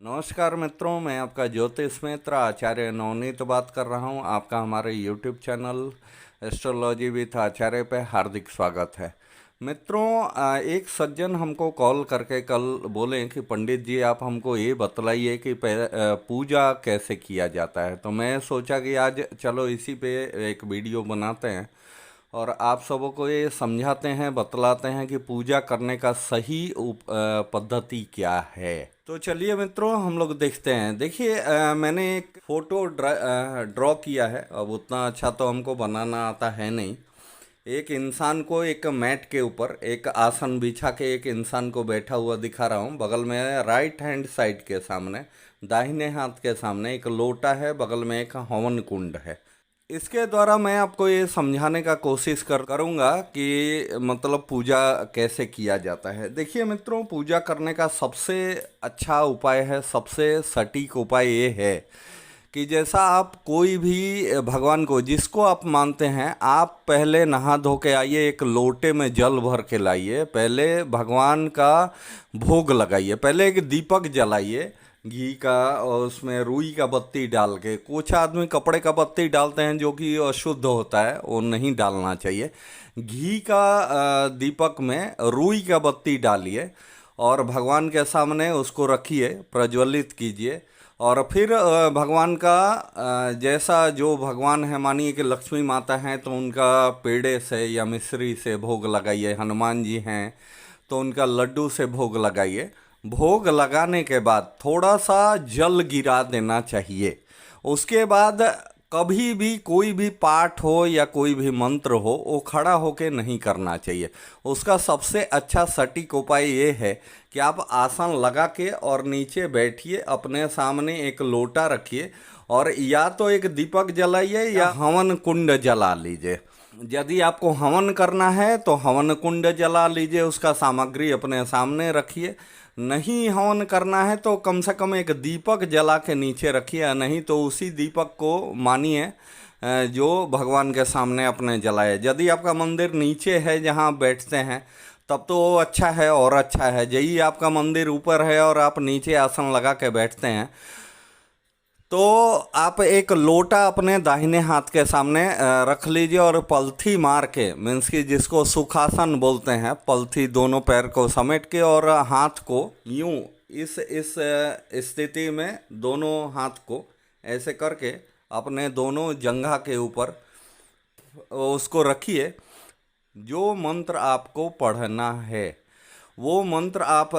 नमस्कार मित्रों, मैं आपका ज्योतिष मित्र आचार्य नवनीत बात कर रहा हूं। आपका हमारे यूट्यूब चैनल एस्ट्रोलॉजी विथ आचार्य पे हार्दिक स्वागत है। मित्रों, एक सज्जन हमको कॉल करके कल बोले कि पंडित जी आप हमको ये बतलाइए कि पूजा कैसे किया जाता है। तो मैं सोचा कि आज चलो इसी पे एक वीडियो बनाते हैं और आप सबों को ये समझाते हैं, बतलाते हैं कि पूजा करने का सही पद्धति क्या है। तो चलिए मित्रों, हम लोग देखते हैं। देखिए, मैंने एक फ़ोटो ड्रॉ किया है। अब उतना अच्छा तो हमको बनाना आता है नहीं। एक इंसान को एक मैट के ऊपर एक आसन बिछा के एक इंसान को बैठा हुआ दिखा रहा हूँ। बगल में राइट हैंड साइड के सामने, दाहिने हाथ के सामने एक लोटा है, बगल में एक हवन कुंड है। इसके द्वारा मैं आपको ये समझाने का कोशिश करूँगा कि मतलब पूजा कैसे किया जाता है। देखिए मित्रों, पूजा करने का सबसे अच्छा उपाय है, सबसे सटीक उपाय ये है कि जैसा आप कोई भी भगवान को जिसको आप मानते हैं, आप पहले नहा धो के आइए, एक लोटे में जल भर के लाइए, पहले भगवान का भोग लगाइए, पहले एक दीपक जलाइए घी का, और उसमें रुई का बत्ती डाल के। कुछ आदमी कपड़े का बत्ती डालते हैं जो कि अशुद्ध होता है, वो नहीं डालना चाहिए। घी का दीपक में रुई का बत्ती डालिए और भगवान के सामने उसको रखिए, प्रज्वलित कीजिए। और फिर भगवान का जैसा जो भगवान है, मानिए कि लक्ष्मी माता हैं तो उनका पेड़े से या मिश्री से भोग लगाइए। हनुमान जी हैं तो उनका लड्डू से भोग लगाइए। भोग लगाने के बाद थोड़ा सा जल गिरा देना चाहिए। उसके बाद कभी भी कोई भी पाठ हो या कोई भी मंत्र हो, वो खड़ा होके नहीं करना चाहिए। उसका सबसे अच्छा सटीक उपाय ये है कि आप आसन लगा के और नीचे बैठिए, अपने सामने एक लोटा रखिए और या तो एक दीपक जलाइए या हवन कुंड जला लीजिए। यदि आपको हवन करना है तो हवन कुंड जला लीजिए, उसका सामग्री अपने सामने रखिए। नहीं हवन करना है तो कम से कम एक दीपक जला के नीचे रखिए, नहीं तो उसी दीपक को मानिए जो भगवान के सामने अपने जलाए। यदि आपका मंदिर नीचे है जहाँ बैठते हैं तब तो वो अच्छा है और अच्छा है। यही आपका मंदिर ऊपर है और आप नीचे आसन लगा के बैठते हैं तो आप एक लोटा अपने दाहिने हाथ के सामने रख लीजिए और पलथी मार के, मीन्स कि जिसको सुखासन बोलते हैं, पलथी दोनों पैर को समेट के और हाथ को यूं इस स्थिति में दोनों हाथ को ऐसे करके अपने दोनों जंघा के ऊपर उसको रखिए। जो मंत्र आपको पढ़ना है वो मंत्र आप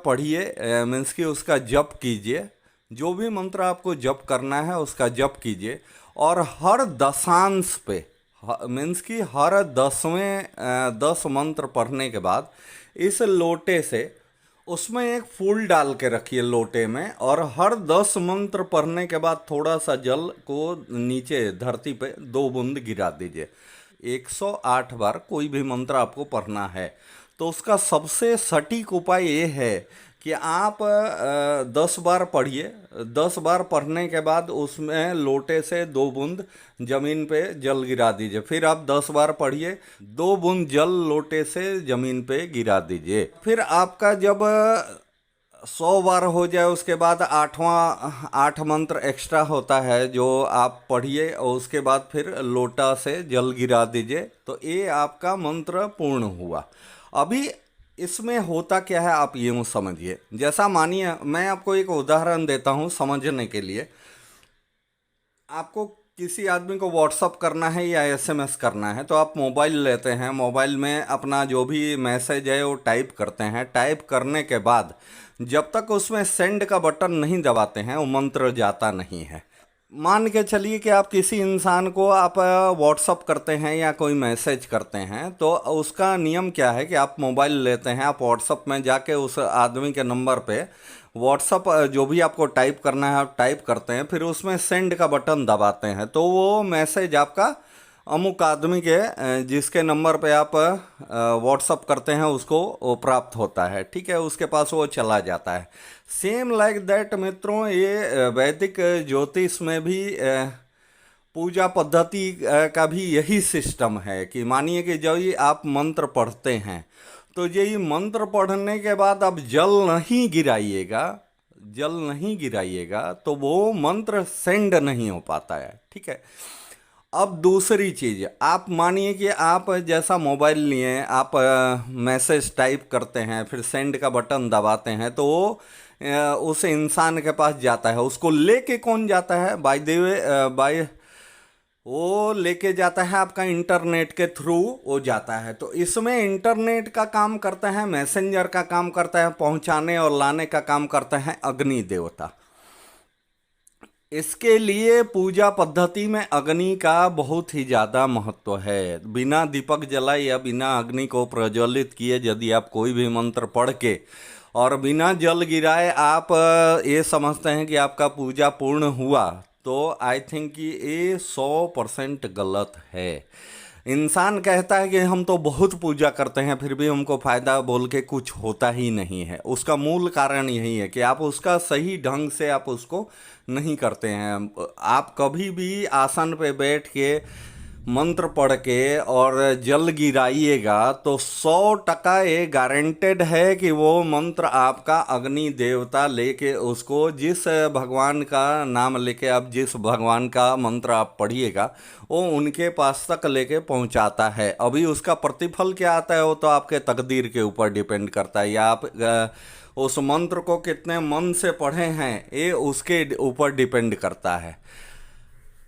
पढ़िए, मीन्स कि उसका जप कीजिए। जो भी मंत्र आपको जप करना है उसका जप कीजिए और हर दशांश पे, मीन्स कि हर 10 मंत्र पढ़ने के बाद इस लोटे से उसमें एक फूल डाल के रखिए लोटे में, और हर 10 मंत्र पढ़ने के बाद थोड़ा सा जल को नीचे धरती पे 2 बूंद गिरा दीजिए। 108 बार कोई भी मंत्र आपको पढ़ना है तो उसका सबसे सटीक उपाय ये है कि आप 10 बार पढ़िए। 10 बार पढ़ने के बाद उसमें लोटे से 2 बूंद जमीन पे जल गिरा दीजिए। फिर आप 10 बार पढ़िए, 2 बूंद जल लोटे से जमीन पे गिरा दीजिए। फिर आपका जब 100 बार हो जाए उसके बाद 8 मंत्र एक्स्ट्रा होता है जो आप पढ़िए और उसके बाद फिर लोटा से जल गिरा दीजिए। तो ये आपका मंत्र पूर्ण हुआ। अभी इसमें होता क्या है आप यूँ समझिए। जैसा मानिए, मैं आपको एक उदाहरण देता हूँ समझने के लिए। आपको किसी आदमी को व्हाट्सअप करना है या एसएमएस करना है तो आप मोबाइल लेते हैं, मोबाइल में अपना जो भी मैसेज है वो टाइप करते हैं। टाइप करने के बाद जब तक उसमें सेंड का बटन नहीं दबाते हैं वो मंत्र जाता नहीं है। मान के चलिए कि आप किसी इंसान को आप व्हाट्सअप करते हैं या कोई मैसेज करते हैं तो उसका नियम क्या है कि आप मोबाइल लेते हैं, आप व्हाट्सअप में जाके उस आदमी के नंबर पे व्हाट्सअप जो भी आपको टाइप करना है आप टाइप करते हैं, फिर उसमें सेंड का बटन दबाते हैं तो वो मैसेज आपका अमुक आदमी के जिसके नंबर पे आप व्हाट्सअप करते हैं उसको वो प्राप्त होता है, ठीक है, उसके पास वो चला जाता है। सेम लाइक दैट मित्रों, ये वैदिक ज्योतिष में भी पूजा पद्धति का भी यही सिस्टम है कि मानिए कि जब ये आप मंत्र पढ़ते हैं तो यही मंत्र पढ़ने के बाद आप जल नहीं गिराइएगा, जल नहीं गिराइएगा तो वो मंत्र सेंड नहीं हो पाता है। ठीक है। अब दूसरी चीज़, आप मानिए कि आप जैसा मोबाइल लिए, आप मैसेज टाइप करते हैं, फिर सेंड का बटन दबाते हैं, तो वो उस इंसान के पास जाता है। उसको लेके कौन जाता है? बाय द वे, बाय वो लेके जाता है आपका इंटरनेट के थ्रू वो जाता है। तो इसमें इंटरनेट का काम करता है, मैसेंजर का काम करता है, पहुंचाने और लाने का काम करता है अग्नि देवता। इसके लिए पूजा पद्धति में अग्नि का बहुत ही ज़्यादा महत्व है। बिना दीपक जलाए या बिना अग्नि को प्रज्वलित किए यदि आप कोई भी मंत्र पढ़ के और बिना जल गिराए आप ये समझते हैं कि आपका पूजा पूर्ण हुआ, तो आई थिंक कि ये 100% गलत है। इंसान कहता है कि हम तो बहुत पूजा करते हैं फिर भी हमको फ़ायदा बोल के कुछ होता ही नहीं है। उसका मूल कारण यही है कि आप उसका सही ढंग से आप उसको नहीं करते हैं। आप कभी भी आसन पे बैठ के मंत्र पढ़ के और जल गिराइएगा तो 100% ये गारंटेड है कि वो मंत्र आपका अग्नि देवता लेके, उसको जिस भगवान का नाम लेके आप जिस भगवान का मंत्र आप पढ़िएगा वो उनके पास तक लेके पहुंचाता है। अभी उसका प्रतिफल क्या आता है वो तो आपके तकदीर के ऊपर डिपेंड करता है, या आप उस मंत्र को कितने मन से पढ़े हैं ये उसके ऊपर डिपेंड करता है।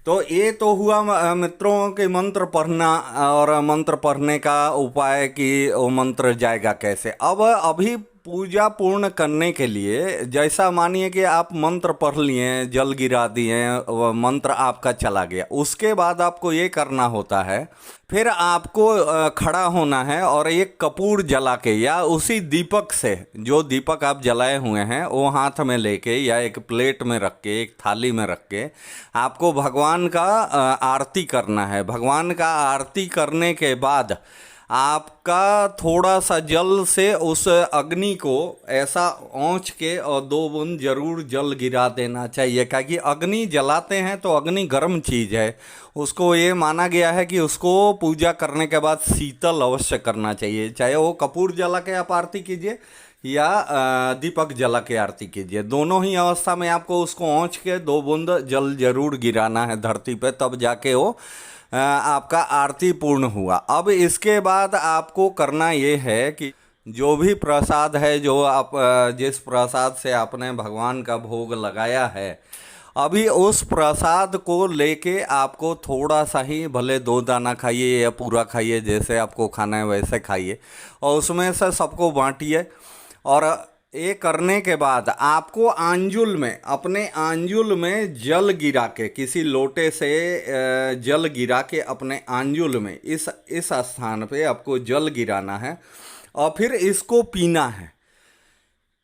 तो ये तो हुआ मित्रों के मंत्र पढ़ना और मंत्र पढ़ने का उपाय कि वो मंत्र जाएगा कैसे। अब अभी पूजा पूर्ण करने के लिए, जैसा मानिए कि आप मंत्र पढ़ लिए, जल गिरा दिए, वो मंत्र आपका चला गया, उसके बाद आपको ये करना होता है, फिर आपको खड़ा होना है और एक कपूर जला के या उसी दीपक से, जो दीपक आप जलाए हुए हैं वो हाथ में लेके या एक प्लेट में रख के, एक थाली में रख के आपको भगवान का आरती करना है। भगवान का आरती करने के बाद आपका थोड़ा सा जल से उस अग्नि को ऐसा औंच के और 2 बूंद जरूर जल गिरा देना चाहिए, क्योंकि अग्नि जलाते हैं तो अग्नि गर्म चीज़ है। उसको ये माना गया है कि उसको पूजा करने के बाद शीतल अवश्य करना चाहिए, चाहे वो कपूर जला के आप आरती कीजिए या दीपक जला के आरती कीजिए। दोनों ही अवस्था में आपको उसको औंच के 2 बूंद जल जरूर गिराना है धरती पे, तब जाके वो आपका आरती पूर्ण हुआ। अब इसके बाद आपको करना ये है कि जो भी प्रसाद है, जो आप जिस प्रसाद से आपने भगवान का भोग लगाया है, अभी उस प्रसाद को लेके आपको थोड़ा सा ही, भले 2 दाना खाइए या पूरा खाइए, जैसे आपको खाना है वैसे खाइए, और उसमें से सबको बांटिए। और ये करने के बाद आपको आंजुल में, अपने आंजुल में जल गिरा के, किसी लोटे से जल गिरा के अपने आंजुल में इस स्थान पे आपको जल गिराना है और फिर इसको पीना है।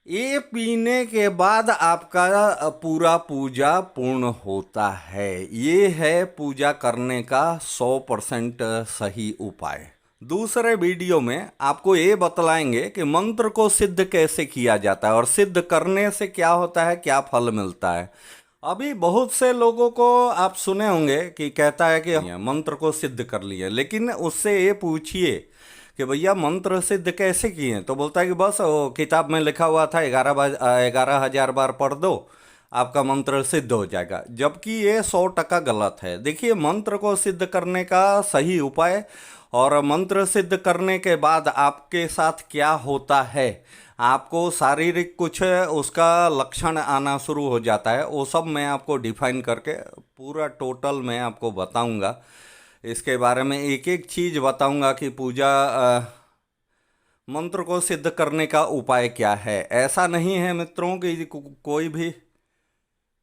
ये पीने के बाद आपका पूरा पूजा पूर्ण होता है। ये है पूजा करने का 100% सही उपाय। दूसरे वीडियो में आपको ये बतलाएंगे कि मंत्र को सिद्ध कैसे किया जाता है और सिद्ध करने से क्या होता है, क्या फल मिलता है। अभी बहुत से लोगों को आप सुने होंगे कि कहता है कि मंत्र को सिद्ध कर लिए, लेकिन उससे ये पूछिए कि भैया मंत्र सिद्ध कैसे किए, तो बोलता है कि बस वो किताब में लिखा हुआ था 11,000 बार पढ़ दो आपका मंत्र सिद्ध हो जाएगा, जबकि ये 100% गलत है। देखिए, मंत्र को सिद्ध करने का सही उपाय और मंत्र सिद्ध करने के बाद आपके साथ क्या होता है, आपको शारीरिक कुछ उसका लक्षण आना शुरू हो जाता है, वो सब मैं आपको डिफाइन करके पूरा टोटल मैं आपको बताऊंगा। इसके बारे में एक एक चीज़ बताऊंगा कि पूजा मंत्र को सिद्ध करने का उपाय क्या है। ऐसा नहीं है मित्रों कि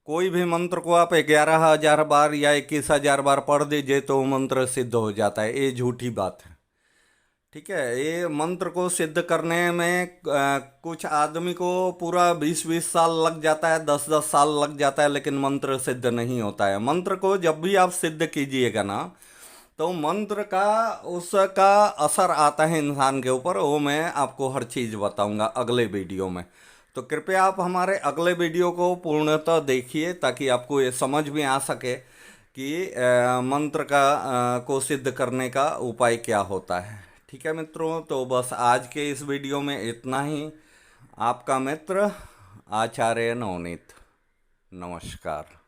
कोई भी मंत्र को आप 11,000 बार या 21,000 बार पढ़ दीजिए तो मंत्र सिद्ध हो जाता है, ये झूठी बात है। ठीक है, ये मंत्र को सिद्ध करने में कुछ आदमी को पूरा 20-20 साल लग जाता है, 10-10 साल लग जाता है, लेकिन मंत्र सिद्ध नहीं होता है। मंत्र को जब भी आप सिद्ध कीजिएगा ना, तो मंत्र का उसका असर आता है इंसान के ऊपर, वो मैं आपको हर चीज़ बताऊंगा अगले वीडियो में। तो कृपया आप हमारे अगले वीडियो को पूर्णतः देखिए ताकि आपको ये समझ में आ सके कि मंत्र को सिद्ध करने का उपाय क्या होता है। ठीक है मित्रों, तो बस आज के इस वीडियो में इतना ही। आपका मित्र आचार्य नवनीत। नमस्कार।